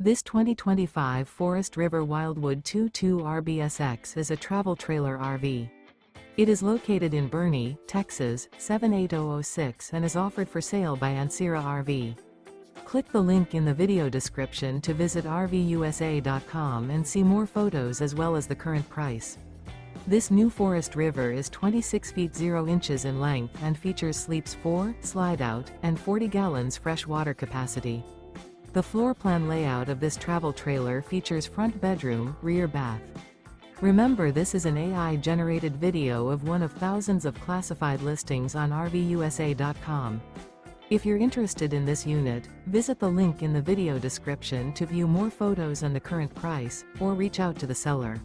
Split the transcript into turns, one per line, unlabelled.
This 2025 Forest River Wildwood 22 RBSX is a travel trailer RV. It is located in Boerne, Texas, 78006 and is offered for sale by Ancira RV. Click the link in the video description to visit RVUSA.com and see more photos as well as the current price. This new Forest River is 26 feet 0 inches in length and features sleeps 4, Slideout, and 40 gallons fresh water capacity. The floor plan layout of this travel trailer features front bedroom, rear bath. Remember, this is an AI-generated video of one of thousands of classified listings on RVUSA.com. If you're interested in this unit, visit the link in the video description to view more photos and the current price, or reach out to the seller.